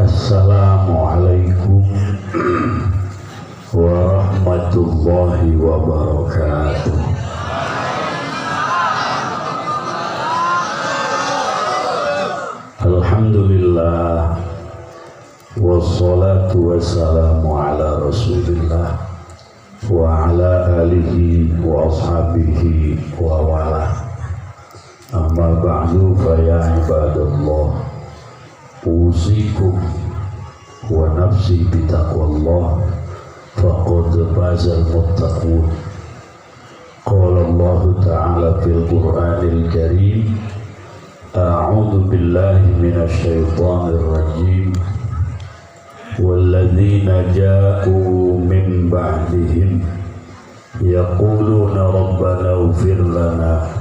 Assalamualaikum warahmatullahi wabarakatuh. Alhamdulillah wassalatu wassalamu ala rasulillah wa ala alihi wa ashabihi wa wala. Amma ba'du fa ya ibadallah, usikum wa nafsi bitaqwallah faqad fazal muttaqun. Qala Allah ta'ala fil Qur'anil Karim, a'udzu billahi minasy syaithanir rajim, walladzina ja'u min ba'dihim yaquluna rabbana ighfir lana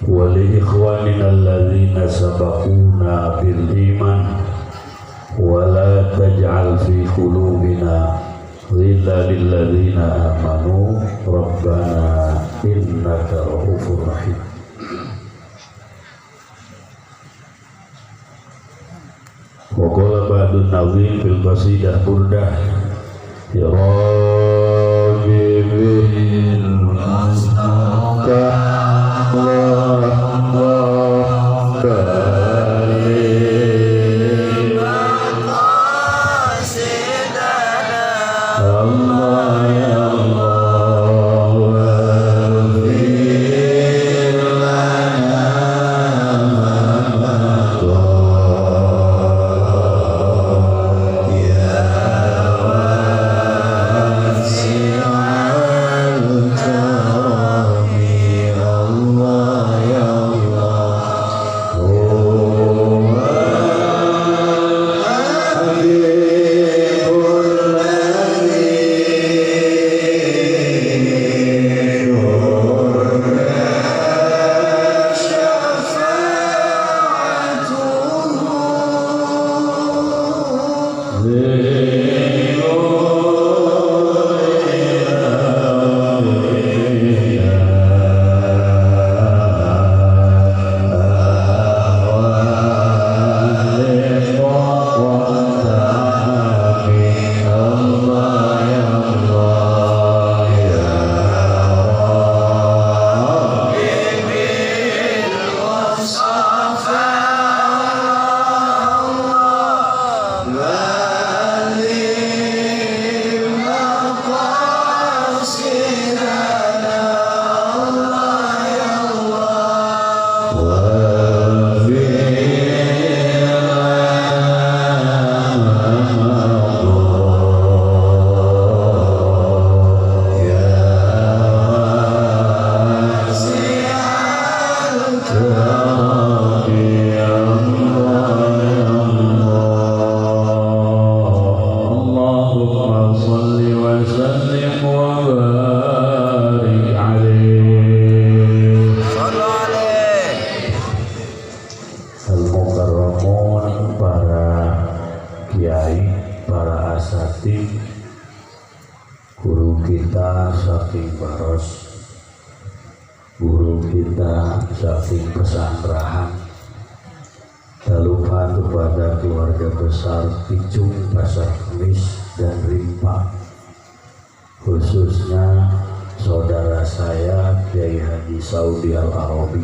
wa li ikhwanina alladzina sabaquna bil iman wa la taj'al fi qulubina ghillan lil ladzina amanu rabbana innaka ra'ufur rahim. Wa qala ba'dun nazim fil qasidah burdah ya rabbi bil mustaqa guru kita saking baros, guru kita saking pesantren, lupa kepada keluarga besar Picung, Pasar Kemis dan Rimpa, khususnya saudara saya Kiai Haji Saudi Al-Arabi.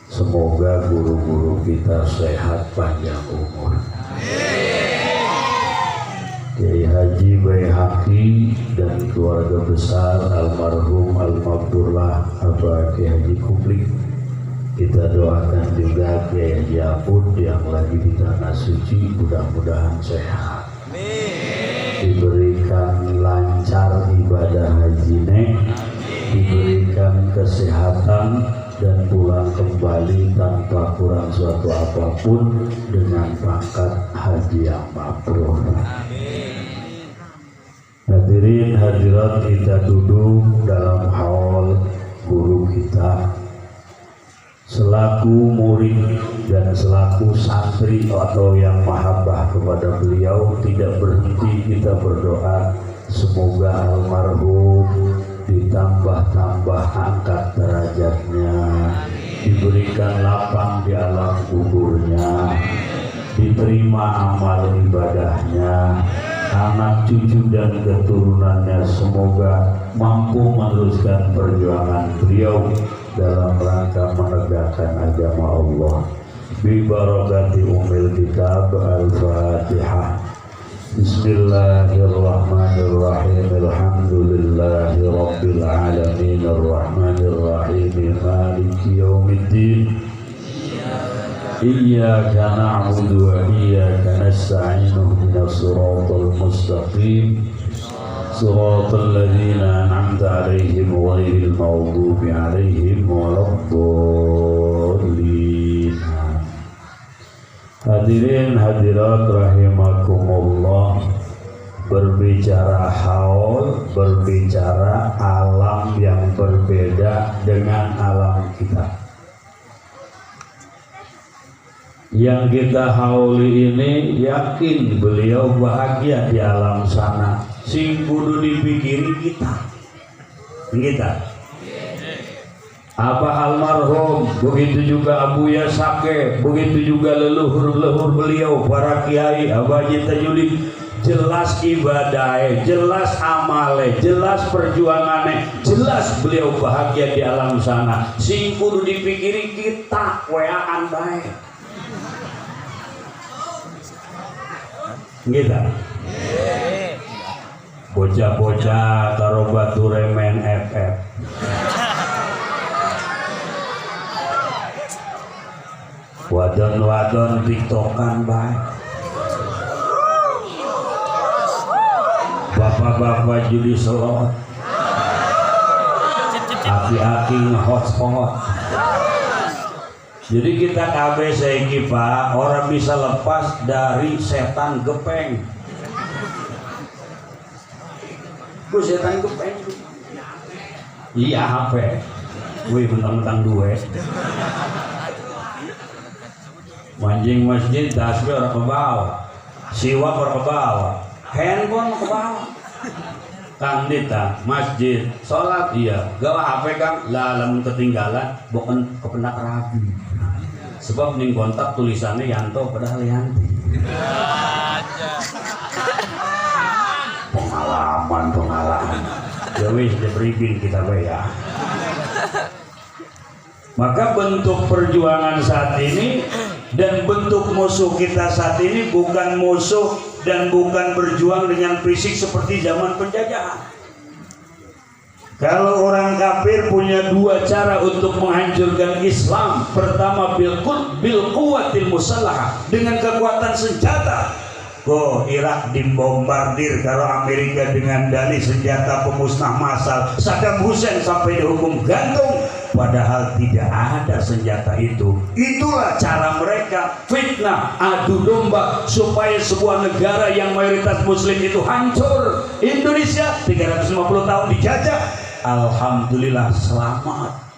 Semoga guru-guru kita sehat panjang umur. Kiai Haji Baihaqi dan keluarga besar almarhum Al-Maghfurlah Abah Kiai Haji Kuplik. Kita doakan juga Kiai Haji Apud yang lagi di tanah suci, mudah-mudahan sehat, diberikan lancar ibadah hajinya, diberikan kesehatan dan pulang kembali tanpa kurang suatu apapun dengan pangkat haji yang mabrur. Hadirin hadirat, kita duduk dalam haul guru kita selaku murid dan selaku santri atau yang mahabbah kepada beliau. Tidak berhenti kita berdoa semoga almarhum ditambah-tambah angkat derajatnya, diberikan lapang di alam kuburnya, diterima amal ibadahnya, anak cucu dan keturunannya semoga mampu meneruskan perjuangan beliau dalam rangka menegakkan agama Allah. Bi barakati umil kitab al-Fatihah. Bismillahirrahmanirrahim. Alhamdulillahi rabbil alamin arrahmanir rahim maliki yaumiddin. Iyyaka na'budu wa iyyaka nasta'in ihdinas siratal mustaqim siratal ladzina an'amta 'alaihim ghairil maghdubi 'alaihim waladdallin. Hadirin hadirat rahimakumullah, berbicara haul, berbicara alam yang berbeda dengan alam kita. Yang kita hauli ini yakin beliau bahagia di alam sana, sing kudu dipikiri kita. Abah almarhum, begitu juga Abu Yasake, begitu juga leluhur-leluhur beliau, para kiai, Abah Tajudin, jelas ibadahnya, jelas amalnya, jelas perjuangannya, jelas beliau bahagia di alam sana. Sing kudu dipikiri kita, weaan baik. Bocah-bocah karo batu remen FF. Wadon-wadon tiktokan baik. Bapak-bapak judi slot. Aki-aki nge-hotspot. Jadi kita KB seiki Pak, orang bisa lepas dari setan gepeng. Gue setan gepeng. Iya HP. Wih mentang-mentang duwe. Manjing masjid tasbih orang ke bawah, siwak orang ke bawah, handphone ke bawah. Kang Dita masjid sholat iya, gawa HP Kang, lah lamun ketinggalan, bukan kepenak rabi. Sebab ning kontak tulisannya Yanto padahal Yanti. Pengalaman. Jadi diberikan kita ya. Maka bentuk perjuangan saat ini dan bentuk musuh kita saat ini bukan musuh dan bukan berjuang dengan fisik seperti zaman penjajahan. Kalau orang kafir punya dua cara untuk menghancurkan Islam. Pertama bil quwwatil musalahah, dengan kekuatan senjata. Irak dibombardir kalau Amerika dengan dalih senjata pemusnah massal. Saddam Hussein sampai dihukum gantung, padahal tidak ada senjata itu. Itulah cara mereka fitnah, adu domba supaya sebuah negara yang mayoritas muslim itu hancur. Indonesia 350 tahun dijajah, alhamdulillah selamat.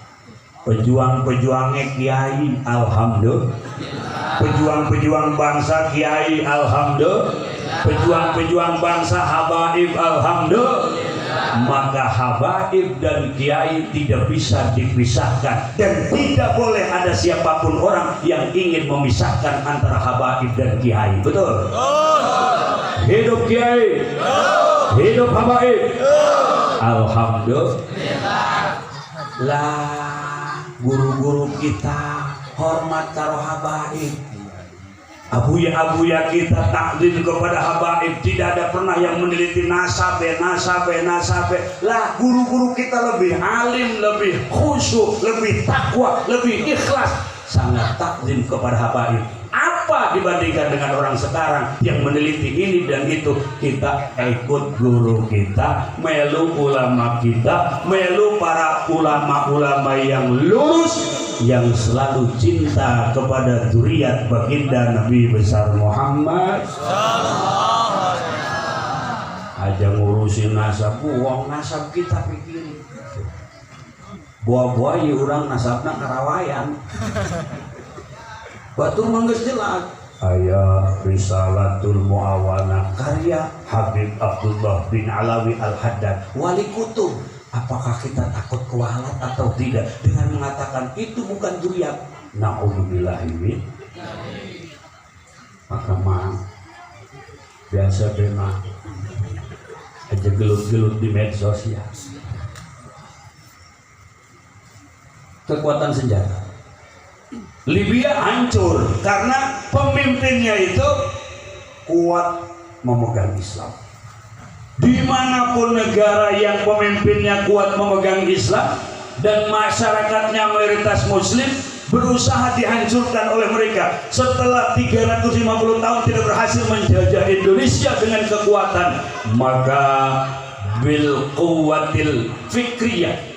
Pejuang-pejuangnya kiai, alhamdulillah. Pejuang-pejuang bangsa kiai, alhamdulillah. Pejuang-pejuang bangsa habaib, alhamdulillah. Maka habaib dan kiai tidak bisa dipisahkan, dan tidak boleh ada siapapun orang yang ingin memisahkan antara habaib dan kiai. Betul? Hidup kiai, hidup habaib. Alhamdulillah. Lah guru-guru kita hormat karo habaib. Abuya kita takdim kepada habaib, tidak ada pernah yang meneliti nasabe. Lah guru-guru kita lebih alim, lebih khusyuk, lebih takwa, lebih ikhlas, sangat takdim kepada habaib. Apa dibandingkan dengan orang sekarang yang meneliti ini dan itu? Kita ikut guru kita, melu ulama kita, melu para ulama-ulama yang lurus, yang selalu cinta kepada zuriat baginda Nabi besar Muhammad. Aja ngurusin nasab, uang nasab kita pikirin. Buah-buah ya orang nasabna karawayan. Batur mangges jelas. Aya Risalatul Muawana karya Habib Abdullah bin Alawi Al-Haddad wali kutub. Apakah kita takut kualat atau tidak dengan mengatakan itu bukan zuriat? Na'udzubillahi min. Maka mah biasa bema aja gelut-gelut di medsos ya. Kekuatan senjata Libya hancur karena pemimpinnya itu kuat memegang Islam. Dimanapun negara yang pemimpinnya kuat memegang Islam dan masyarakatnya mayoritas Muslim, berusaha dihancurkan oleh mereka. Setelah 350 tahun tidak berhasil menjajah Indonesia dengan kekuatan, maka bil quwwatil fikriyah,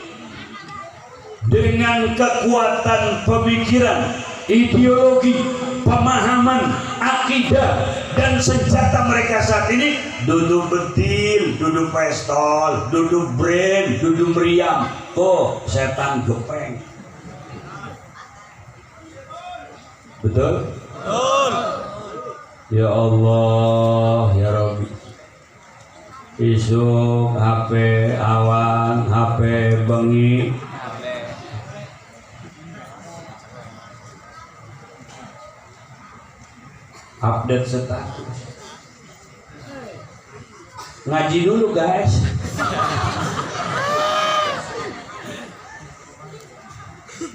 dengan kekuatan pemikiran, ideologi, pemahaman, akidah dan senjata mereka saat ini, duduk betil, duduk pistol, duduk brand, duduk meriam. Oh, setan gepeng. Betul? Betul. Ya Allah, ya Rabbi. Isuk HP awan, HP bengi. Update status. Ngaji dulu guys.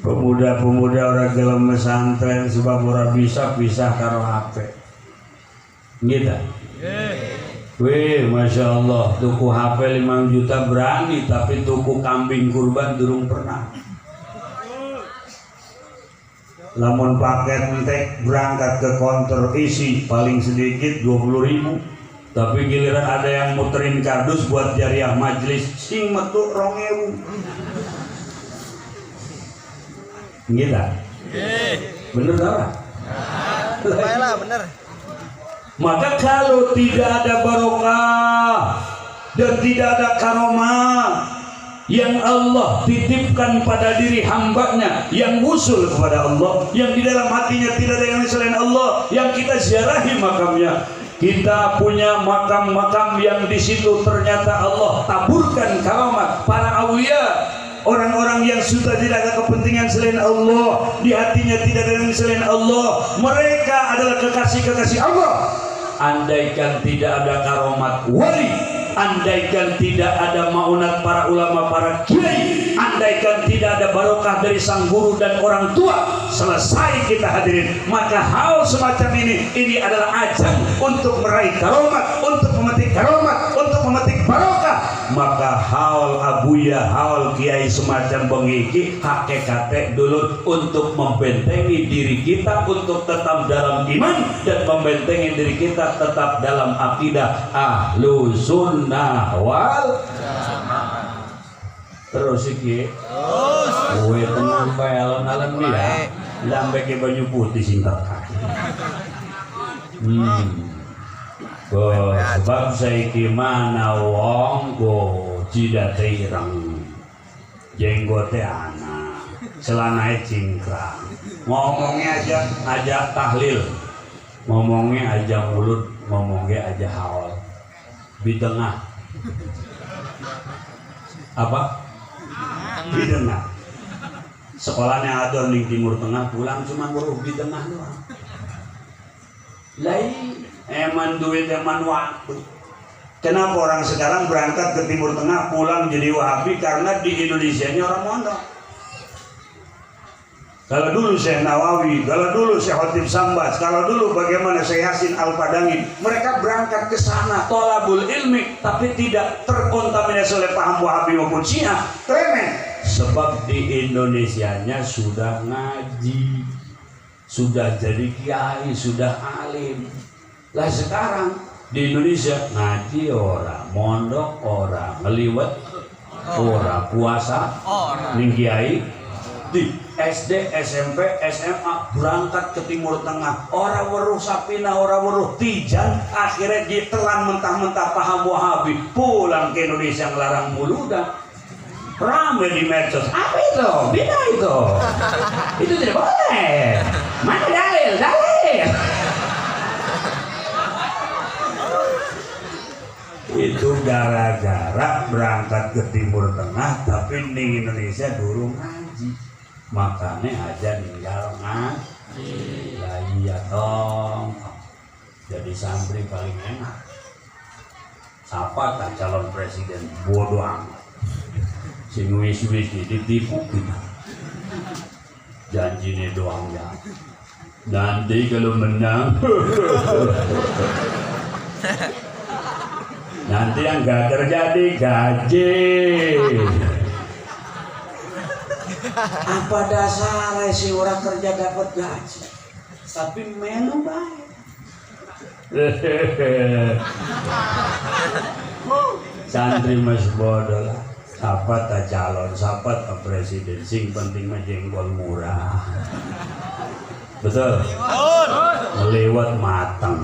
Pemuda-pemuda orang gelem pesantren sebab ora bisa pisah karo HP. Gitu. Wih, masya Allah, tuku HP 5 juta berani, tapi tuku kambing kurban durung pernah. Lamun paket entek berangkat ke konter isi paling sedikit 20.000, tapi giliran ada yang muterin kardus buat jariah majlis sing metu 2.000. Gitu. Bener tak? Baiklah, bener. Maka kalau tidak ada barokah dan tidak ada karomah yang Allah titipkan pada diri hambanya, yang usul kepada Allah, yang di dalam hatinya tidak ada yang selain Allah, yang kita ziarahi makamnya, kita punya makam-makam yang di situ ternyata Allah taburkan karamat para aulia, orang-orang yang sudah tidak ada kepentingan selain Allah, di hatinya tidak ada yang selain Allah, mereka adalah kekasih-kekasih Allah. Andaikan tidak ada karomat wali, andaikan tidak ada maunat para ulama, para kiai, andaikan tidak ada barokah dari sang guru dan orang tua, selesai kita hadirin. Maka hal semacam ini adalah ajang untuk meraih karomat, untuk memetik karomat, untuk memetik barokah. Maka haul abuya, haul kiai semacam bengiki hakikate dulu untuk membentengi diri kita untuk tetap dalam iman dan membentengi diri kita tetap dalam akidah ahlu sunnah wal jamaah. Terus iki kowe tenang bae alon-alon dia lambe ke baju putih singkat kaki. Sebab saiki mana wong go jidate ireng, jenggote ana, celanae cingkrang, ngomongnya aja tahlil, ngomongnya aja mulut, ngomongnya aja haul, bidengah, apa? Bidengah. Sekolahnya ada di Timur Tengah, pulang cuma ngurus bidengah doang. Lai eman duit eman waktu. Kenapa orang sekarang berangkat ke Timur Tengah pulang jadi Wahabi? Karena di Indonesia ini orang mondok. kalau dulu Syekh Nawawi, kalau dulu Syekh Khotib Sambas, kalau dulu bagaimana Syekh Yasin Al-Padangi, mereka berangkat ke sana tolabul ilmi tapi tidak terkontaminasi oleh paham Wahabi maupun Syiah. Tremen. Sebab di Indonesianya sudah ngaji, sudah jadi kiai, sudah alim. Lah sekarang di Indonesia ngaji orang, mondok orang, ngeliwet orang, puasa ning kiai di SD, SMP, SMA berangkat ke Timur Tengah, orang weruh Sapina, orang weruh Tijan, akhirnya ditelan mentah-mentah paham Wahabi, pulang ke Indonesia ngelarang muludan. Ramai di medsos, apa itu? Bina itu. Itu tidak boleh. Mana dalil? Itu gara-gara berangkat ke Timur Tengah tapi di Indonesia dulu ngaji, makanya aja ninggal ngaji. Ya iya dong, jadi santri paling enak. Siapa tak calon presiden bodoh amat, si wis-wis ditipu kita, janjinya doang ya. Nanti kalau menang nanti yang gak terjadi gaji. Apa dasarnya si orang kerja dapat gaji tapi melu baik. Santri mas bodoh lah. Siapa tak calon, siapa tak presiden, sing penting mah jengkol murah. Betul? Melewat matang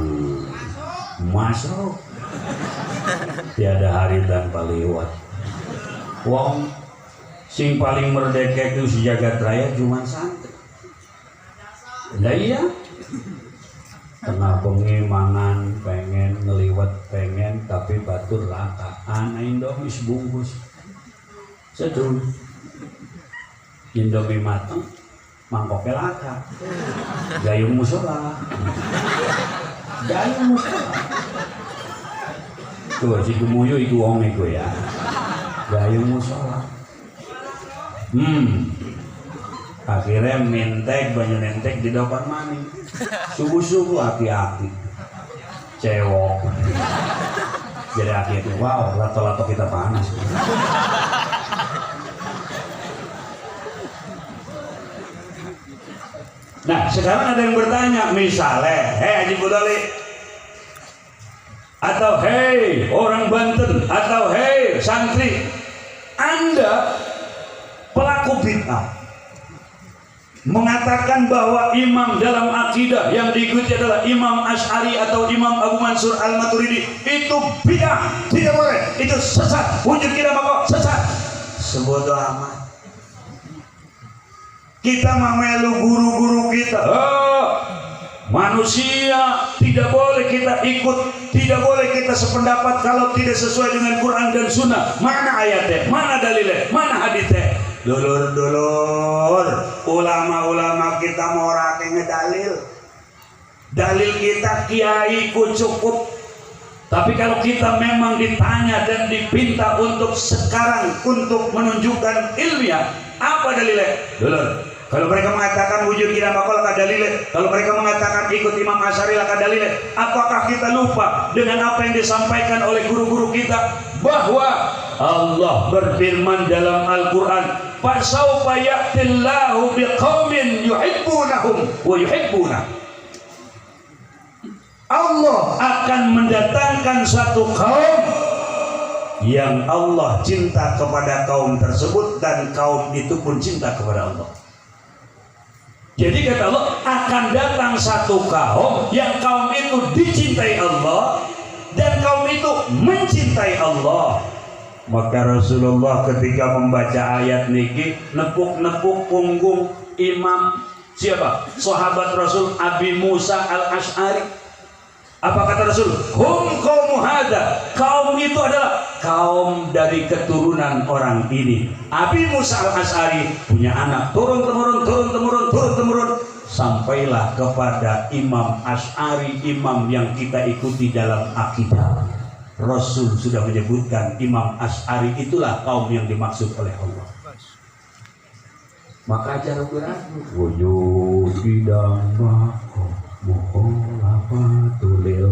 masuk. Tiada hari tanpa lewat. Wong sing paling merdeka itu si jagat raya cuma santri. Lah iya. Tengah bengi mangan pengen, ngeliwat pengen, tapi batur laka. Ana Indomie sebungkus. Sedul. Indomie mateng, mangkoknya laka. Gayung musola. Gayung musola. Tuh si Gemuyu itu wong itu ya. Gayung musola. Akhirnya mentek banyak nentek di depan maning. Subuh-subuh aki-aki. Cewok. Jadi aki itu wow, lato-lato kita panas. Nah, sekarang ada yang bertanya, misalnya, Haji Budali, atau hei orang Banten, atau hei santri, Anda pelaku bid'ah mengatakan bahwa imam dalam akidah yang diikuti adalah Imam Asy'ari atau Imam Abu Mansur Al-Maturidi, itu bid'ah, tidak boleh, itu sesat, wujud kira maka sesat. Sebodoh amat. Kita memelu guru-guru kita. Manusia tidak boleh kita ikut, tidak boleh kita sependapat kalau tidak sesuai dengan Quran dan Sunnah. Mana ayatnya, mana dalilnya, mana haditsnya? Dulur-dulur, ulama-ulama kita mau rake ngedalil. Dalil kita kiai ku cukup. Tapi kalau kita memang ditanya dan dipinta untuk sekarang untuk menunjukkan ilmiah, apa dalilnya? Dulur, kalau mereka mengatakan wujud kira makhluk ada dalilnya, kalau mereka mengatakan ikut Imam Asy'ari ada dalilnya, apakah kita lupa dengan apa yang disampaikan oleh guru-guru kita bahwa Allah berfirman dalam Al-Qur'an, "Fasawfa ya'tillahu biqaumin yuhibbunahum wa yuhibbuna." Allah akan mendatangkan satu kaum yang Allah cinta kepada kaum tersebut dan kaum itu pun cinta kepada Allah. Jadi kata Allah, akan datang satu kaum yang kaum itu dicintai Allah dan kaum itu mencintai Allah. Maka Rasulullah ketika membaca ayat niki nepuk-nepuk punggung imam siapa? Sahabat Rasul Abi Musa Al-Asy'ari. Apa kata Rasul? Hum qaumu hadza. Kaum itu adalah kaum dari keturunan orang ini. Abi Musa Al-Asy'ari punya anak turun temurun sampailah kepada Imam Asy'ari, imam yang kita ikuti dalam akidah. Rasul sudah menyebutkan Imam Asy'ari itulah kaum yang dimaksud oleh Allah. Maka cara berani wujud bidang mako mukholafatulil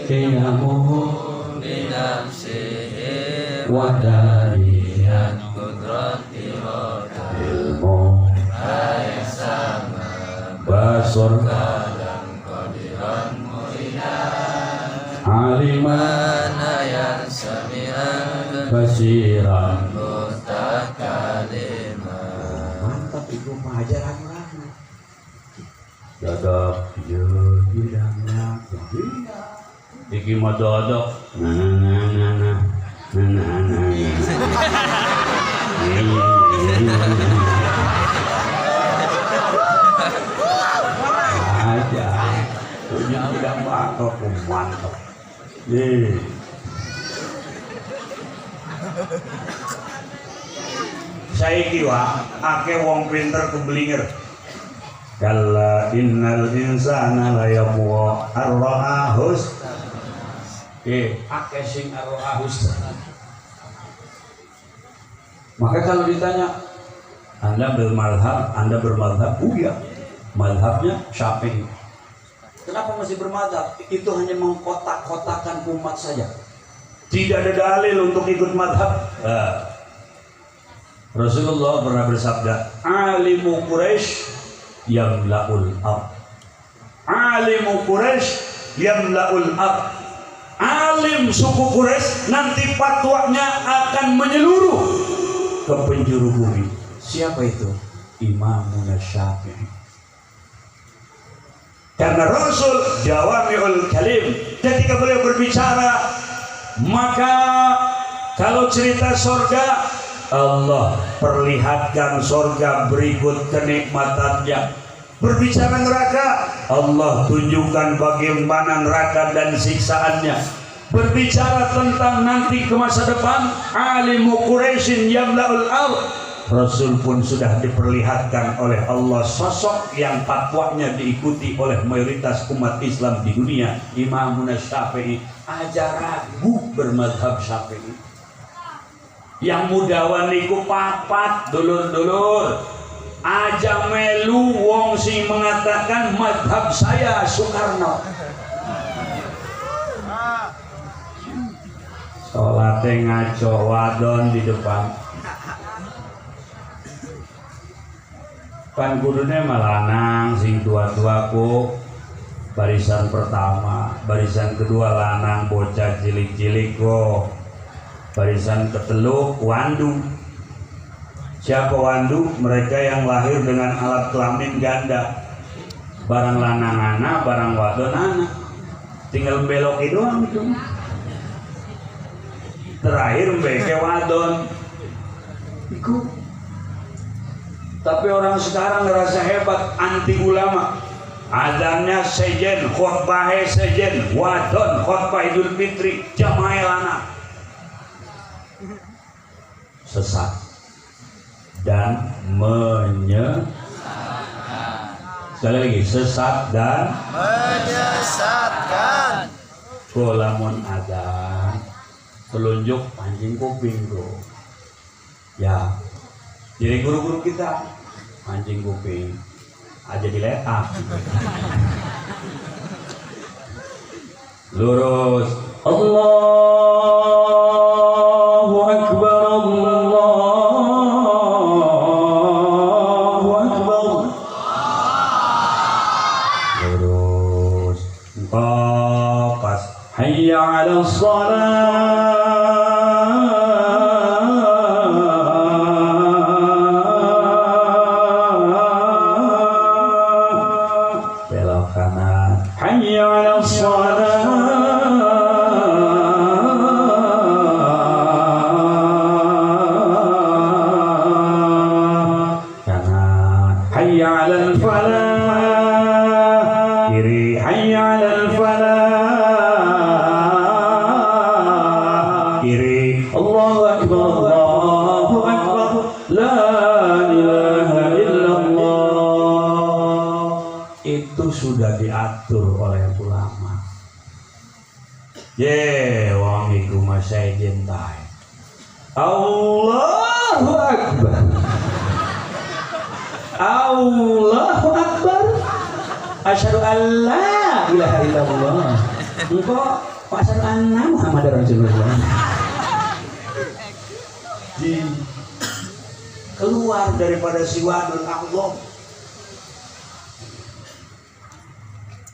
kaya mohon binafsihi wadariyan kudrati ilmu raya sama basur dan qadiran mu'inan aliman mana yang sami'an basiran. mutakalimah. Mantap itu pengajaran lama. Dodok yo bidangnya. Iki mau dodok. Nah. Aja. Punya udah mantap, mantap. Saiki wa akeh wong pinter keblinger. Kalla innal insana la yamwa arra'ahus. Akeh sing arra'ahus. Maka kalau ditanya, Anda bermadhab, iya. Madhabnya Syafi'i. Kenapa masih bermadhab? Itu hanya mengkotak-kotakan umat saja. Tidak ada dalil untuk ikut madhab. Rasulullah pernah bersabda, alimu Quraisy yamla'ul ard. Alimu Quraisy yamla'ul ard. Alim suku Quraisy nanti fatwanya akan menyeluruh ke penjuru bumi. Siapa itu? Imamun Syafi'i. Karena Rasul jawami'ul kalim, ketika beliau berbicara, maka kalau cerita surga, Allah perlihatkan surga berikut kenikmatannya. Berbicara neraka, Allah tunjukkan bagaimana neraka dan siksaannya. Berbicara tentang nanti ke masa depan, alimu Quraisyin yamla'ul ard, Rasul pun sudah diperlihatkan oleh Allah sosok yang fatwanya diikuti oleh mayoritas umat Islam di dunia, Imamun Syafi'i. Aja ragu bermadhab Syafi'i. Yang mudawan niku papat dulur-dulur. Aja melu wong sing mengatakan madhab saya Soekarno. Salate ngaco wadon di depan. Kan kudune malanang sing tua-tua ku barisan pertama, barisan kedua lanang bocah cilik-cilik kok, barisan ketelu wandu. Siapa wandu? Mereka yang lahir dengan alat kelamin ganda, barang lanang anak, barang wadon anak, tinggal belok itu doang itu. Terakhir mbeke wadon ikut. Tapi orang sekarang ngerasa hebat, anti ulama. Adanya sejen, khutbahnya sejen, wadon, khutbah Idul Fitri, jamaah lana. Sesat dan sekali lagi, sesat dan menyesatkan. Kolamun ada telunjuk anjing kuping bro. Ya, jadi guru-guru kita anjing kuping aja diletak. Lurus. Allahu Akbar, Allahu Akbar. Lurus. Pas. Hayya 'alas shalah. Sudah diatur oleh ulama. Wong iku masih jentai. Allah Allahu Akbar. Allahu Akbar. Asyhadu an la ilaha illallah. Engkau asyhadu anna Muhammadar Rasulullah. Keluar daripada siwadul a'dham.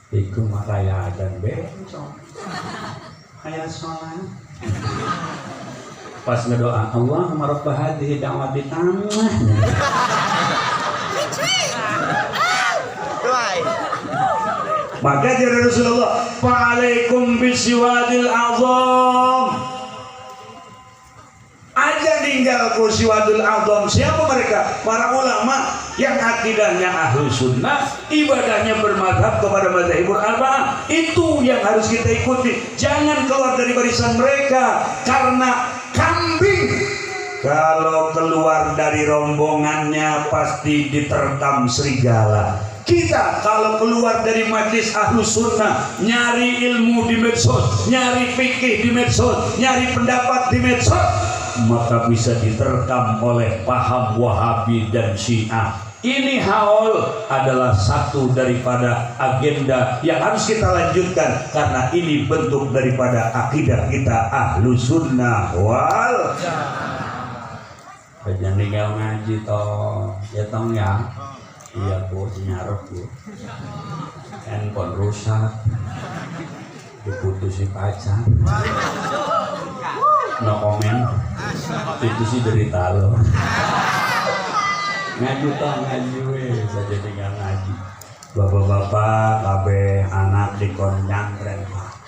Iku makaya dan bencong. Kayak sholat. Pas ngedoa Allahumma rabb hadhihi da'wati tammah. Maka jadi Rasulullah, "Fa'alaikum bisiwadil a'dham." Aja tinggalku siwadul a'dham. Siapa mereka? Para ulama yang akidahnya ahlu sunnah, ibadahnya bermadhab kepada mazhabul arba'ah. Itu yang harus kita ikuti. Jangan keluar dari barisan mereka, karena kambing kalau keluar dari rombongannya pasti diterkam serigala. Kita kalau keluar dari majlis ahlu sunnah, nyari ilmu di medsos, nyari fikih di medsos, nyari pendapat di medsos, maka bisa diterkam oleh paham Wahabi dan Syiah. Ini haul adalah satu daripada agenda yang harus kita lanjutkan, karena ini bentuk daripada akidah kita ahlu sunnah wal. Jangan tinggal ngaji toh, ya tong ya. Iya bu, nyarep bu. Handphone rusak, diputusi pacar. No komen. Itu sih derita lo. Ngaji toh, ngaji weh, saja tinggal ngaji. Bapak-bapak, kabeh anak dikon nyantren pak.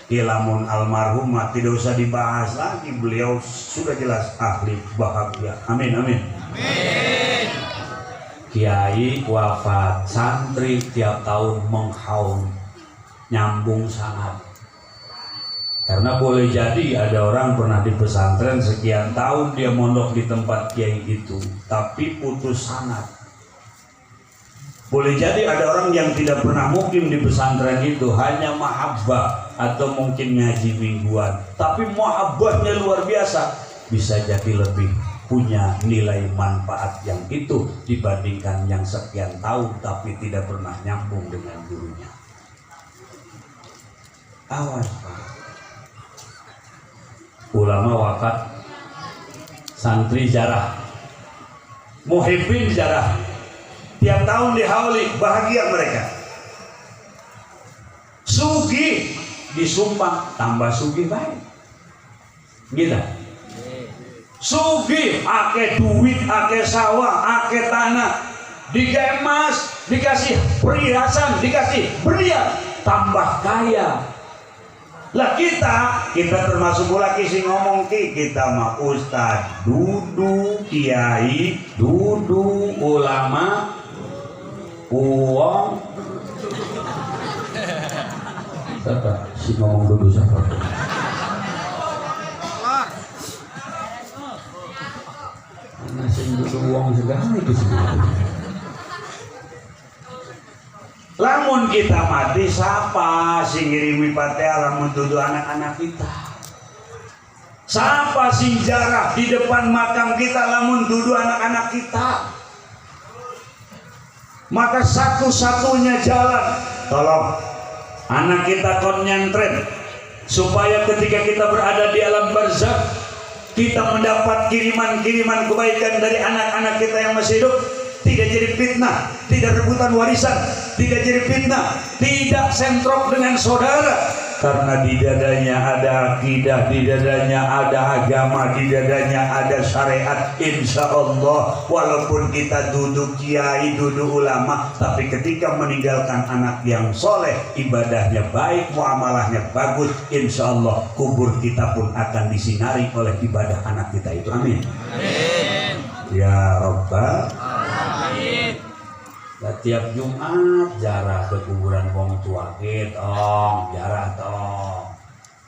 Ilamun almarhum tidak usah dibahas lagi, beliau sudah jelas ahli bahagia. Amin amin. Amin. Kiai wafat, santri tiap tahun menghaul, nyambung sangat. Karena boleh jadi ada orang pernah di pesantren sekian tahun dia mondok di tempat kiai itu, tapi putus sangat. Boleh jadi ada orang yang tidak pernah mukim di pesantren itu, hanya mahabbah atau mungkin ngaji mingguan, tapi mahabbahnya luar biasa, bisa jadi lebih punya nilai manfaat yang itu dibandingkan yang sekian tahun tapi tidak pernah nyambung dengan gurunya. Awas Pak. Ulama wafat, santri jarah, muhibbin jarah, tiap tahun dihauli, bahagia mereka. Sugih disumpah, tambah sugih baik. Gitu. Sugih, ake duit, ake sawah, ake tanah, dikemas, dikasih perhiasan, dikasih berlian, tambah kaya. Lah kita termasuk pula kisi ngomong kita mah ustad, dudu kiai, dudu ulama, uang. Siapa? Si ngomong dudu siapa? Nasi dudu uang segala itu semua. Lamun kita mati siapa sing ngirimi Fatihah lamun dudu anak-anak kita? Siapa sing jarah di depan makam kita lamun dudu anak-anak kita? Maka satu-satunya jalan, tolong anak kita kon nyantren supaya ketika kita berada di alam barzakh kita mendapat kiriman-kiriman kebaikan dari anak-anak kita yang masih hidup. Tidak jadi fitnah, tidak rebutan warisan, tidak jadi fitnah, tidak sentrok dengan saudara. Karena di dadanya ada akidah, di dadanya ada agama, di dadanya ada syariat. Insya Allah, walaupun kita duduk kiai, duduk ulama, tapi ketika meninggalkan anak yang soleh, ibadahnya baik, muamalahnya bagus, insya Allah kubur kita pun akan disinari oleh ibadah anak kita itu. Amin. Amin. Ya Rabbal. Nah, tiap Jumat jarah ke kuburan wong tua tong, jarah tong,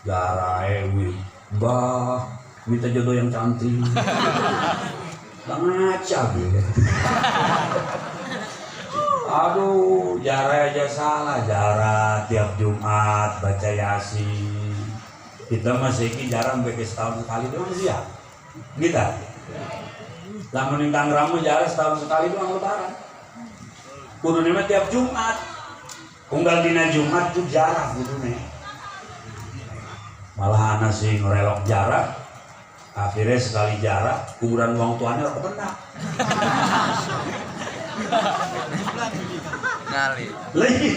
jarah ewi, mbah minta jodoh yang cantik, ngaca gitu. Aduh, jarah aja salah, jarah tiap Jumat baca Yasin. Kita masih ini jarang pakai setahun sekali doang sih ya, kita. Lamun ning Tangerang jarang setahun sekali doang lebaran. Kudune mah tiap Jumat. Unggal dina Jumat tuh jarang kudune. Malah ana sing ngrelok jarak. Akhirnya sekali jarak kuburan wong tuane ora kepenak. Ngali. Lagi.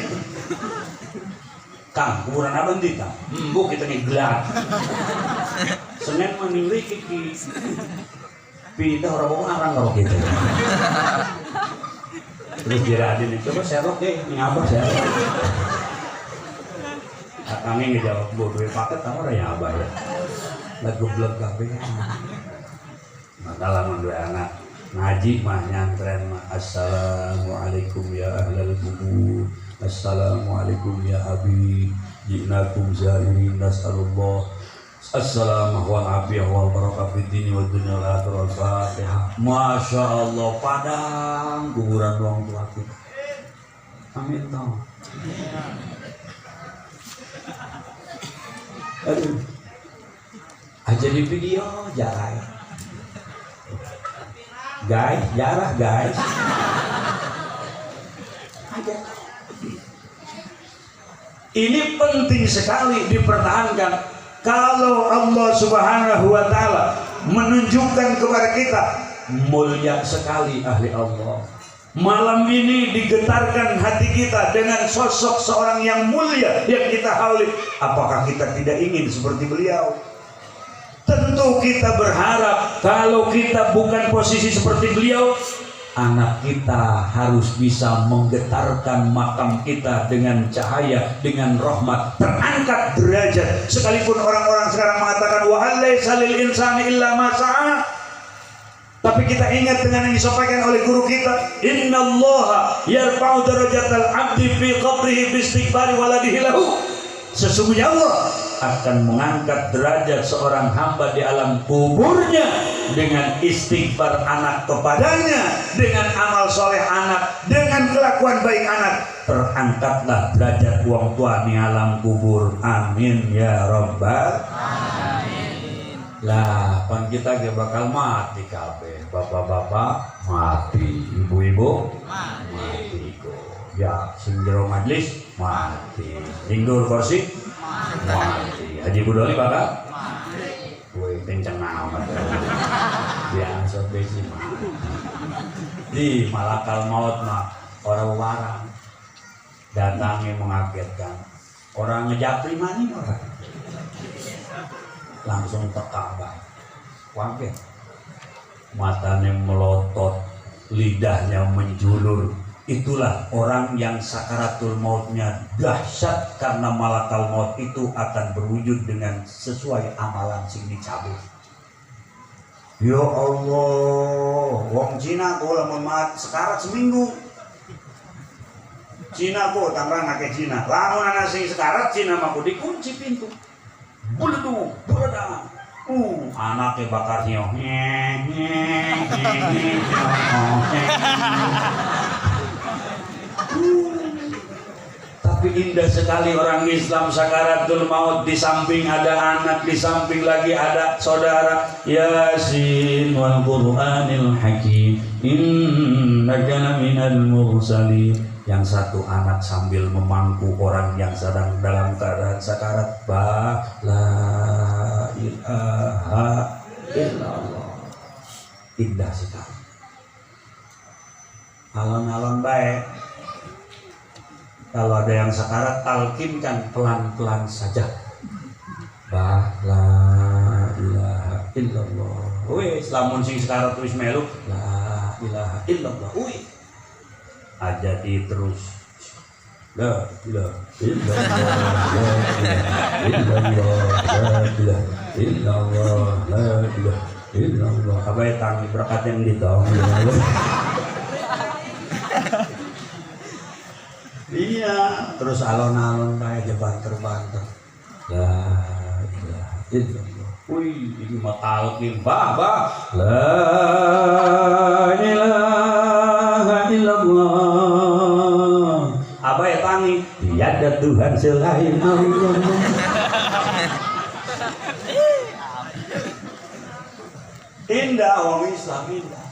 Kang, kuburan abang di Kang? Bu kita ngegelar. Senin menilai kiki. Pindah orang bawa arang kalau gitu. Terus diradin itu, coba serok deh, ini apa serok? Kami ngejawab, bu duit paket kamu ada yang apa ya? Lagu blog kabeh. Maka lamun dua anak ngaji mah nyantren mah assalamualaikum ya ahlal kubur. Assalamualaikum ya habib jinakum zairin nasallallahu assalamu wal afiyah wal barakah fid dini wad dunya wal akhirah. Al-Fatihah. Masya Allah, padang kuburan wong tua kita. Amin toh. Aduh, aja di video jarang guys, jarah guys aja. Ini penting sekali dipertahankan. Kalau Allah Subhanahu wa Ta'ala menunjukkan kepada kita, mulia sekali ahli Allah. Malam ini digetarkan hati kita dengan sosok seorang yang mulia yang kita hauli. Apakah kita tidak ingin seperti beliau? Tentu kita berharap kalau kita bukan posisi seperti beliau, anak kita harus bisa menggetarkan makam kita dengan cahaya, dengan rahmat, terangkat derajat. Sekalipun orang-orang sekarang mengatakan wa alaisa lil insani illa ma sa'a, tapi kita ingat dengan yang disampaikan oleh guru kita, innallaha yarfa'u darajatal 'abdi fi qabrihi bi istighfari waladihi lahu. Sesungguhnya Allah akan mengangkat derajat seorang hamba di alam kuburnya dengan istighfar anak kepadanya, dengan amal soleh anak, dengan kelakuan baik anak. Terangkatlah derajat wong tua di alam kubur. Amin ya rabbal alamin. Lah, pan kita gak bakal mati kabeh. Bapak-bapak mati, ibu-ibu mati kok. Ya, sing jero majlis mati, lingdur kursi mati. Haji Budoli bakal mati. Woi, kenceng amat. Biasa besi mah. Di malakal maut mah orang-orang datangnya mengagetkan. Orang ngejapri mani orang. Langsung teka baik. Kaget. Matanya melotot, lidahnya menjulur. Itulah orang yang sakaratul mautnya dahsyat, karena malakal maut itu akan berwujud dengan sesuai amalan sing dicabut. Ya Allah, wong Cina kok lamun mat sekarat seminggu. Cina kok Tangerang ngake Cina. Lamun ana sing sekarat Cina mah dikunci pintu. Buledu, buledang. Anaknya bakar hiyo. Tapi indah sekali orang Islam sakaratul maut, di samping ada anak, di samping lagi ada saudara. Yasin wal Qur'anil Hakim innaka laminal mursalin. Yang satu anak sambil memangku orang yang sedang dalam keadaan sakarat. La ilaha illallah. Indah sekali. Alon-alon baik. Kalau ada yang sakarat, talkinkan pelan-pelan saja. La ilaha illallah. Wih, lamun sing sakarat wis melu la ilaha illallah. Wih. Aja di terus. La ilaha illallah. La ilaha illallah. La ilaha illallah. Apa ya tangi berkat yang ditong. Iya, terus alon-alon kayak jebanter-banter. La ilaha illallah. Wih, ini mah talqin, bah. La ilaha illallah. Apa ya tangi? Tiada Tuhan selain Allah. Indah, orang Islam indah.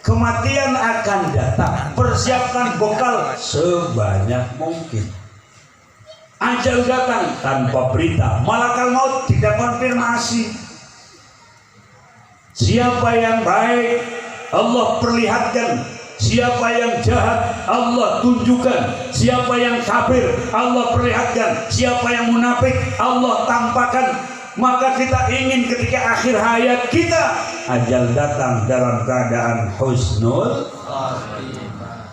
Kematian akan datang. Persiapkan bekal sebanyak mungkin. Ajal datang tanpa berita. Malakal maut tidak konfirmasi. Siapa yang baik Allah perlihatkan, siapa yang jahat Allah tunjukkan, siapa yang kafir Allah perlihatkan, siapa yang munafik Allah tampakkan. Maka kita ingin ketika akhir hayat kita ajal datang dalam keadaan husnul khatimah.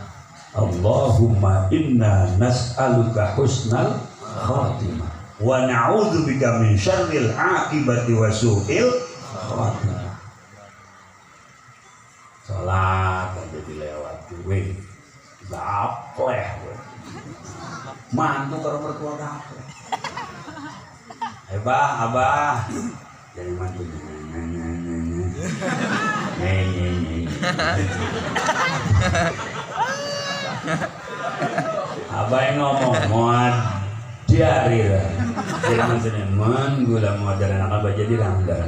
Allahumma inna nas'aluka husnal khatimah wa na'udzubika min syarril aqibati wa su'il khatimah. Salat aja dilewati we gapleh we. Mantu karo mertua gapleh. Abah, jadi mantu. Abah yang ngomong muad diari lah. Jadi mantunya gula muadar anak abah jadi langgan.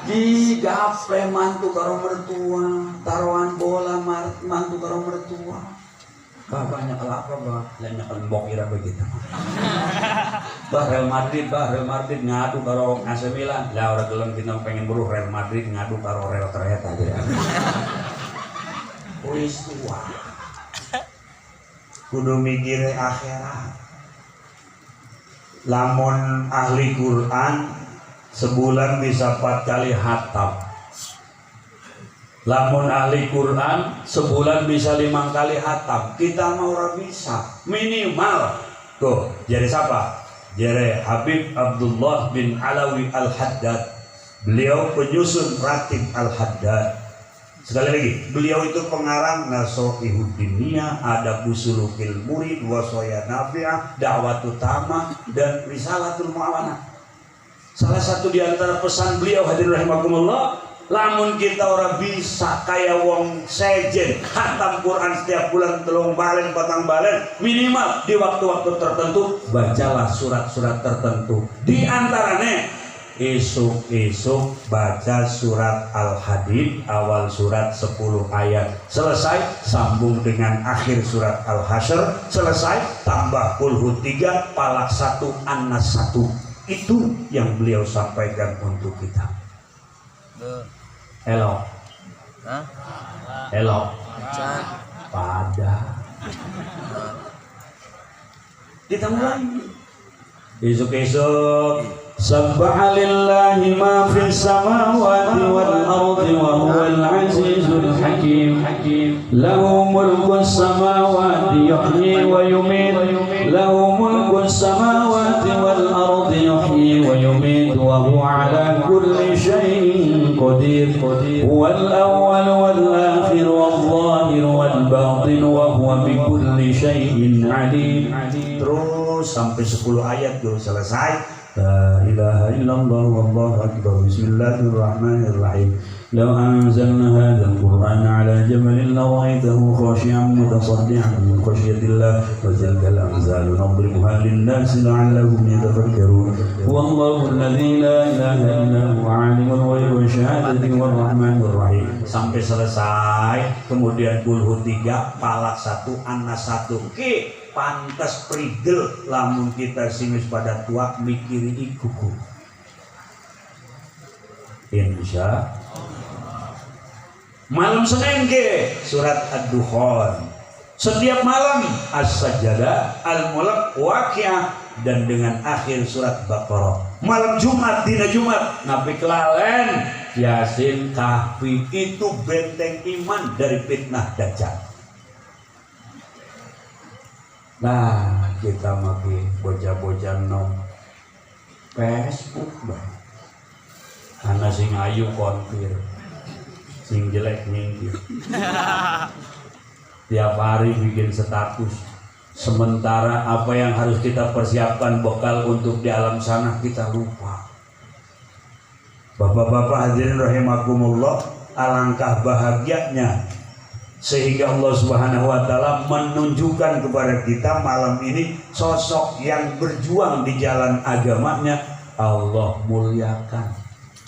Di gaple mantu karo mertua, taruhan bola mantu karo mertua. Banyak apa bah? Banyak lembok ira begitu. Real Madrid ngadu karo AC Milan. Lah orang gelem kita pengen buruh Real Madrid ngadu karo Real ternyata aja. Wis tua. Kudu mikir akhirat. Lamun ahli Quran sebulan bisa 4 kali khatam. Lamun ahli Quran sebulan bisa 5 kali khatam. Kita mau ora bisa minimal. Tuh, jadi siapa? Jadi Habib Abdullah bin Alawi Al-Haddad. Beliau penyusun Ratib Al-Haddad. Sekali lagi, beliau itu pengarang Nasoihud Diniyah, Adab Usulukil Murid, Wasaya Nafi'ah, Da'wat Utama, dan Risalatul Mu'awanah. Salah satu di antara pesan beliau hadirin rahimakumullah, lamun kita orang bisa kaya wong sejen khatam Quran setiap bulan 3 balen 4 balen minimal di waktu-waktu tertentu bacalah surat-surat tertentu. Di antaranya esok baca surat Al-Hadid awal surat 10 ayat selesai sambung dengan akhir surat Al-Hasyr selesai tambah Qul 3 Falaq 1 An-Nas 1. Itu yang beliau sampaikan untuk kita. Elok. Elok. Pada. Kita mulai. Esok-esok. Sabbaha lillahi ma fis samawati wal ardi wa huwal azizul hakim. Lahu mulkus samawati yuhyi wa yumiit. Lahu mulkus samawati wal ardi yuhyi wa yumiit wa huwa ala kulli syai'in qadir. Huwal awwal wal akhir wal zahir wal batin wa huwa bi kulli syai'in alim. Terus sampai 10 ayat dulu selesai. La ilaha illallah wallahu akbar. Bismillahirrahmanirrahim. Law anzalna hadzal qur'ana ala jabalin lawa'aytahu khashi'an mutasaddian min khashyatillah wa tilkal amsalu nadribuha lin-nasi la'allahum yatafakkarun. Wallahu alladzi la ilaha illa huwa 'alimul ghaibi wasyahadati war-rahmanir rahim. Sampai selesai. Kemudian Qul 3 Falaq 1 An-Nas 1. Oke. Pantas prigel lamun kita singus pada tua mikiri ikuku. Insya malam Senin ke surat Ad-Dukhan. Setiap malam As-Sajdah, Al-Mulk, Waqiah dan dengan akhir surat Baqarah. Malam Jumat, dina Jumat napi kelalen Yasin, Kahfi. Itu benteng iman dari fitnah Dajjal. Nah, kita maki bocah-bocah nom Facebook bah. Karena sing ayu konfir, sing jelek nyingkir. Tiap hari bikin status. Sementara apa yang harus kita persiapkan bekal untuk di alam sana kita lupa. Bapak-bapak hadirin rahimakumullah, alangkah bahagianya sehingga Allah Subhanahu wa taala menunjukkan kepada kita malam ini sosok yang berjuang di jalan agamanya. Allah muliakan.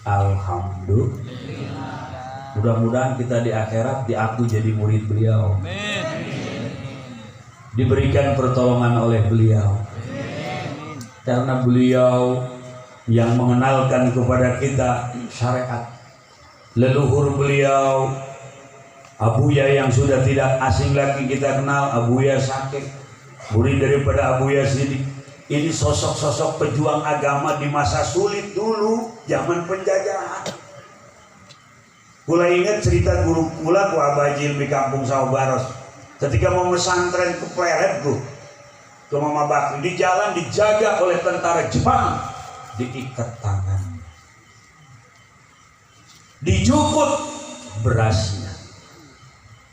Alhamdulillah. Mudah-mudahan kita di akhirat diaku jadi murid beliau. Diberikan pertolongan oleh beliau. Karena beliau yang mengenalkan kepada kita syariat. Leluhur beliau Abuya yang sudah tidak asing lagi kita kenal, Abuya Sakik, murid daripada Abuya Sidik. Ini sosok-sosok pejuang agama di masa sulit dulu, zaman penjajahan. Kula ingat cerita guru kula ku Abajil di kampung Saubaros. Ketika mau mesantren ke Pleretku, ke Mama Bakri, di jalan dijaga oleh tentara Jepang, diikat tangan, dijukut berasnya,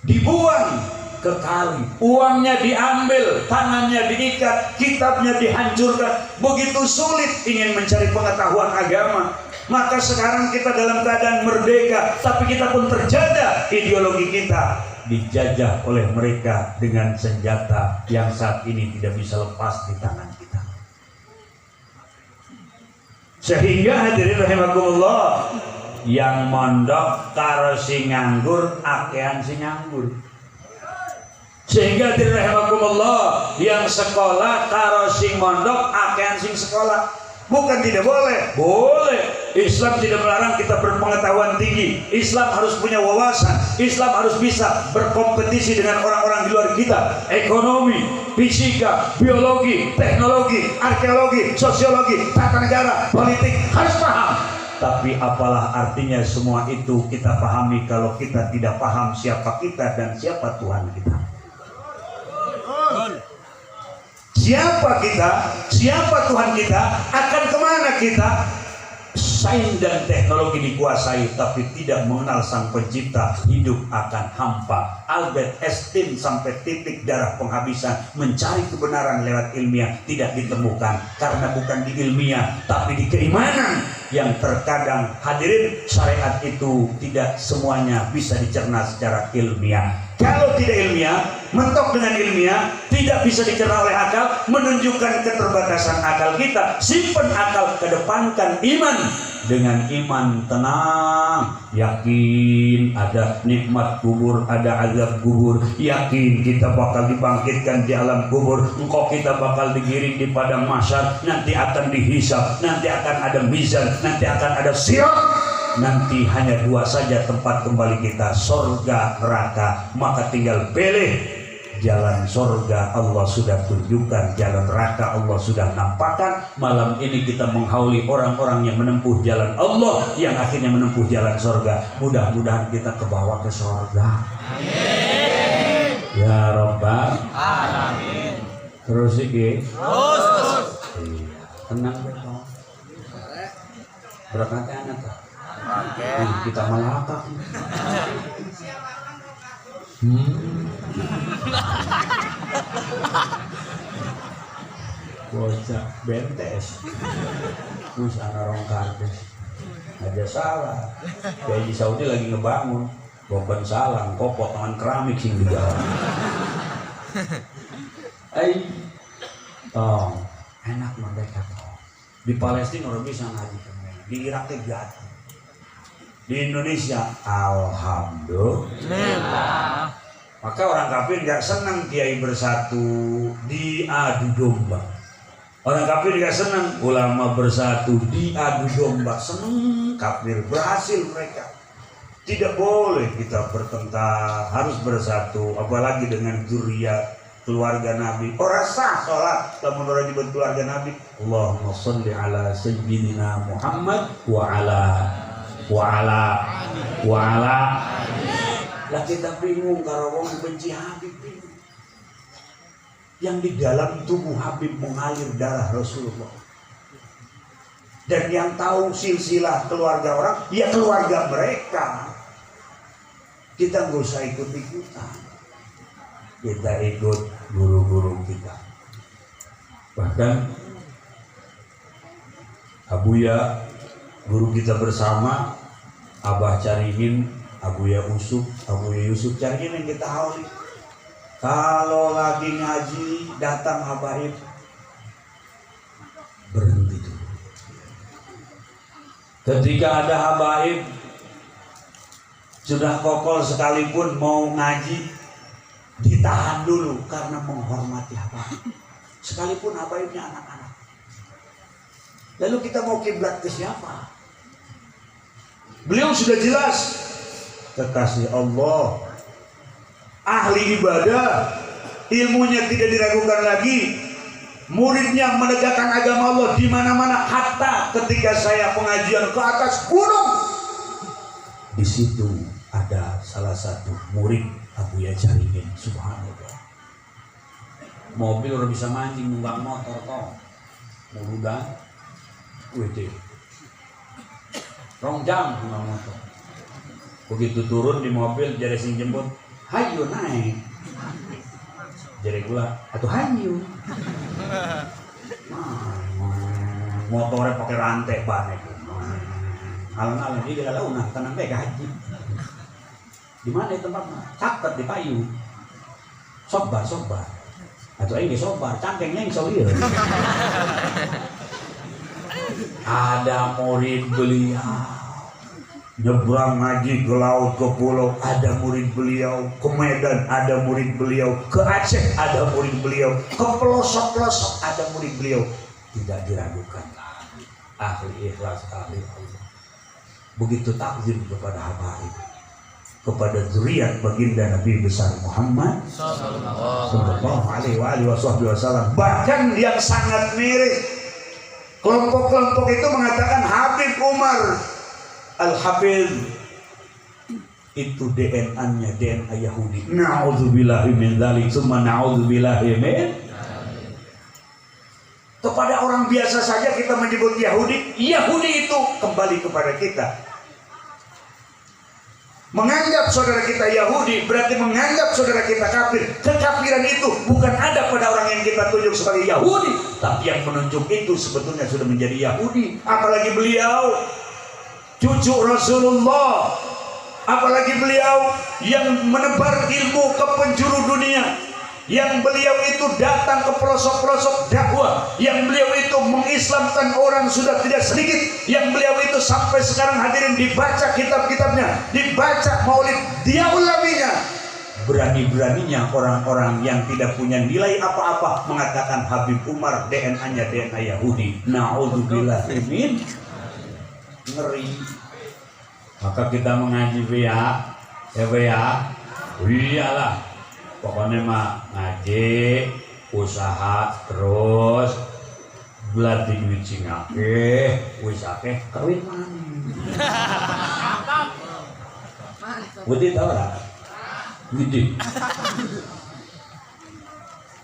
dibuang ke kali, uangnya diambil, tangannya diikat, kitabnya dihancurkan. Begitu sulit ingin mencari pengetahuan agama. Maka sekarang kita dalam keadaan merdeka, tapi kita pun terjaga ideologi kita, dijajah oleh mereka dengan senjata yang saat ini tidak bisa lepas di tangan kita. Sehingga hadirin rahimakumullah, yang mondok karo sing nganggur akean sing nganggur. Sehingga hadirin rahimakumullah, yang sekolah karo sing mondok akean sing sekolah. Bukan tidak boleh, boleh. Islam tidak melarang kita berpengetahuan tinggi. Islam harus punya wawasan. Islam harus bisa berkompetisi dengan orang-orang di luar kita. Ekonomi, fisika, biologi, teknologi, arkeologi, sosiologi, tata negara, politik, harus paham. Tapi apalah artinya semua itu kita pahami kalau kita tidak paham siapa kita dan siapa Tuhan kita. Siapa kita, siapa Tuhan kita, akan kemana kita. Sains dan teknologi dikuasai tapi tidak mengenal sang pencipta, hidup akan hampa. Albert Einstein sampai titik darah penghabisan mencari kebenaran lewat ilmiah tidak ditemukan, karena bukan di ilmiah tapi di keimanan yang terkadang hadirin syariat itu tidak semuanya bisa dicerna secara ilmiah. Kalau tidak ilmiah, mentok dengan ilmiah, tidak bisa dicerna oleh akal, menunjukkan keterbatasan akal kita. Simpan akal, kedepankan iman. Dengan iman tenang, yakin ada nikmat kubur, ada azab kubur, yakin kita bakal dibangkitkan di alam kubur, engkau kita bakal digiring di padang mahsyar, nanti akan dihisab, nanti akan ada mizan, nanti akan ada sirat. Nanti hanya dua saja tempat kembali kita, surga neraka. Maka tinggal pilih. Jalan surga Allah sudah tunjukkan, jalan neraka Allah sudah nampakkan. Malam ini kita menghauli orang-orang yang menempuh jalan Allah, yang akhirnya menempuh jalan surga. Mudah-mudahan kita kebawa ke surga. Amin. Ya Rabbal Alamin. Terus iki. Terus. Iya. Tenang betul. Berkatnya anak tak? Kita malakak. Bocah bentes. Terus anak orang kardus. Aja salah. Kayak Saudi lagi ngebangun. Bukan salah, kok potongan keramik sing di jalan. Enak merdeka toh. Di Palestina orang bisa ngaji, di Irak gaji. Di Indonesia alhamdulillah. Maka orang kafir gak senang kiai bersatu, diadu domba. Orang kafir gak senang ulama bersatu, diadu domba. Senang kafir, berhasil mereka. Tidak boleh kita bertengkar, harus bersatu. Apalagi dengan zuriat keluarga Nabi. Orang sah sholat lamun ora nyebut keluarga Nabi. Allahumma sholli ala sayyidina Muhammad wa ala lah kita bingung kalau wong benci Habib bingung. Yang di dalam tubuh Habib mengalir darah Rasulullah. Dan yang tahu silsilah keluarga orang, ya keluarga mereka. Kita nggak usah ikut-ikutan. Kita ikut guru-guru kita. Bahkan Abuya, guru kita bersama, Abah Carimin, Abuya Yusuf Carimin yang kita hauli. Kalau lagi ngaji datang habaib, berhenti dulu. Ketika ada habaib Sudah kokol sekalipun mau ngaji ditahan dulu karena menghormati habaib. Sekalipun habaibnya anak-anak. Lalu kita mau kiblat ke siapa? Beliau sudah jelas kekasih Allah, ahli ibadah, ilmunya tidak diragukan lagi, muridnya menegakkan agama Allah di mana-mana. Hatta ketika saya pengajian ke atas gunung, di situ ada salah satu murid Abu Yajaringin, subhanallah. Mobil udah bisa mancing, numpang motor toh, murudan, wede, rong jam numpang motor. Begitu turun di mobil, jadi sing jemput, hayu naik. Jadi gula, atuh hayu. Motornya pakai rantai ban itu. Alon-alon ini dia lalu nah tenang baik haji. Di mana tempatnya? Caket di payu. Sobar. Atau ini sobar, cangkengnya yang solir. Ada murid beliau nyebrang ngaji ke laut, ke pulau, ada murid beliau, ke Medan ada murid beliau, ke Aceh ada murid beliau, ke pelosok-pelosok ada murid beliau. Tidak diragukan lagi, ahli ikhlas, ahli Allah. Begitu takzim kepada habaib, kepada zuriat baginda Nabi besar Muhammad sallallahu alaihi wasallam. Bahkan yang sangat miris, kelompok-kelompok itu mengatakan Habib Umar Al-Hafiz itu DNA-nya DNA Yahudi. Na'udzubillahi min dzalik, tsumma na'udzubillahi min. Kepada orang biasa saja kita menyebut Yahudi. Yahudi itu kembali kepada kita. Menganggap saudara kita Yahudi berarti menganggap saudara kita kafir. Kekafiran itu bukan ada pada orang yang kita tunjuk sebagai Yahudi, tapi yang menunjuk itu sebetulnya sudah menjadi Yahudi. Apalagi beliau cucu Rasulullah, apalagi beliau yang menebar ilmu ke penjuru dunia, yang beliau itu datang ke pelosok-pelosok dakwah, yang beliau itu mengislamkan orang sudah tidak sedikit, yang beliau itu sampai sekarang hadirin dibaca kitab-kitabnya, dibaca maulid dia ulaminya. Berani-beraninya orang-orang yang tidak punya nilai apa-apa mengatakan Habib Umar DNA-nya DNA Yahudi. Na'udzubillah min. Ngeri. Maka kita mengaji iyalah pokoknya mah ngaji, usaha terus, berarti duit singake, wis akeh kawin maneh. Budi tahu lah, Budi.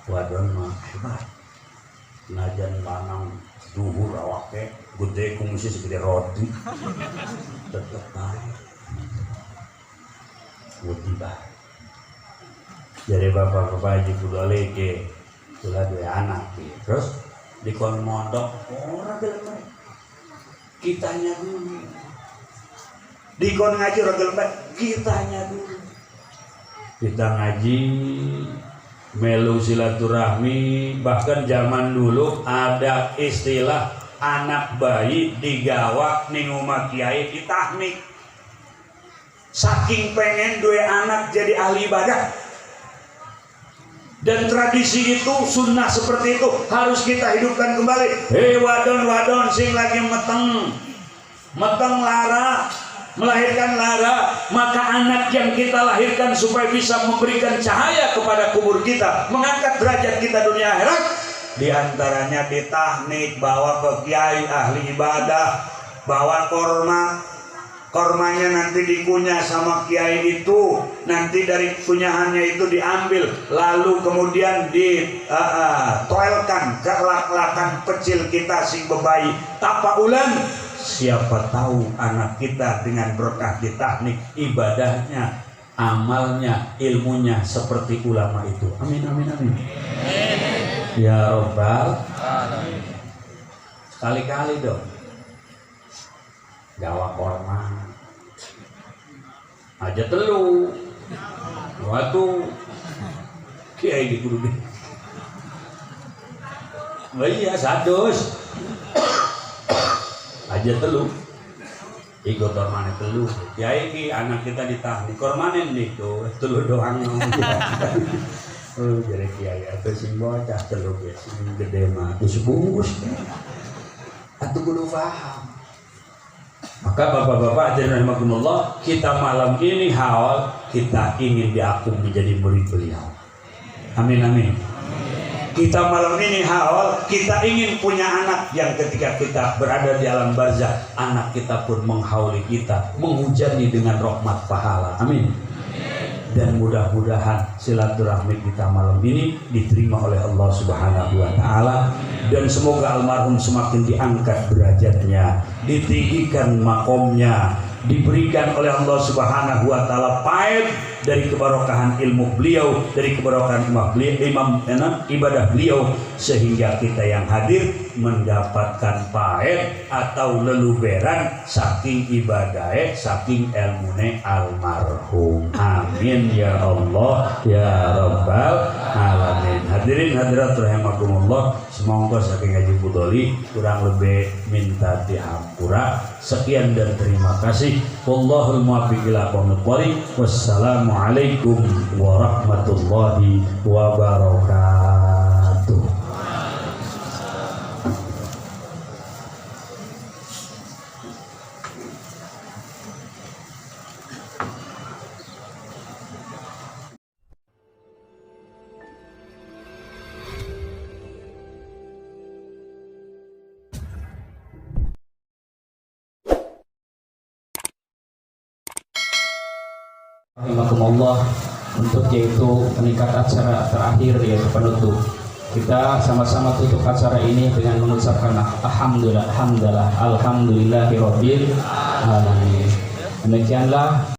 Wadon mah hebat, najan lanang duhur awake, gede kumusi segede roti, tetep baik. Budi bah. Jadi bapak-bapak Haji Budole ke sudah dua anak terus dikon mondok orang gelem kitanya dulu dikon ngaji orang gelem kitanya dulu kita ngaji melu silaturahmi. Bahkan zaman dulu ada istilah anak bayi digawa ning omah kiai ditahnik, saking pengen dua anak jadi ahli ibadah. Dan tradisi itu, sunnah seperti itu harus kita hidupkan kembali. Hei wadon-wadon sing lagi meteng lara, melahirkan lara, maka anak yang kita lahirkan supaya bisa memberikan cahaya kepada kubur kita, mengangkat derajat kita dunia akhirat, di antaranya ditahnik, bawa ke kiai ahli ibadah, bawa kormanya nanti dikunyah sama kiai itu, nanti dari kunyahannya itu diambil, lalu kemudian ditoelkan ke lak-lakan kecil kita sing bebayi tapa ulan. Siapa tahu anak kita dengan berkah ditahnik, ibadahnya, amalnya, ilmunya seperti ulama itu. Amin amin amin. Ya Rabbal alamin. Sekali-kali dong Jawa korma aja telu waktu kiai di guru deh. Oh iya sadus aja telu Iku tormane telu. Ya iki anak kita ditahan di kormanen itu telu doang. Oh jadi kiai atau sing bocah telu ge sing gede mah geus bungkus. Atuh kudu paham. Maka bapak-bapak hadirin rahimakumullah, kita malam ini haul kita ingin diakum menjadi murid beliau. Amin amin. Kita malam ini haul kita ingin punya anak yang ketika kita berada di alam barzah, anak kita pun menghauli kita, menghujani dengan rahmat pahala. Amin. Dan mudah-mudahan silaturahmi kita malam ini diterima oleh Allah Subhanahu wa taala, dan semoga almarhum semakin diangkat derajatnya, ditinggikan makomnya, diberikan oleh Allah Subhanahu wa taala paid dari kebarokahan ilmu beliau, dari kebarokahan ibadah beliau, sehingga kita yang hadir mendapatkan paed atau leluberan saking ibadahnya, saking ilmune almarhum. Amin ya Allah ya Rabbal alamin. Hadirin hadirat rahimakumullah, semoga saking Haji Budoli kurang lebih minta dihampura. Sekian dan terima kasih. Wallahul muwaffiq ila aqwamit thoriq. Wassalamualaikum warahmatullahi wabarakatuh. Rahimakumullah, untuk yaitu meningkat acara terakhir yaitu penutup, kita sama-sama tutup acara ini dengan mengucapkan alhamdulillahirabbil alamin. Demikianlah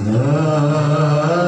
La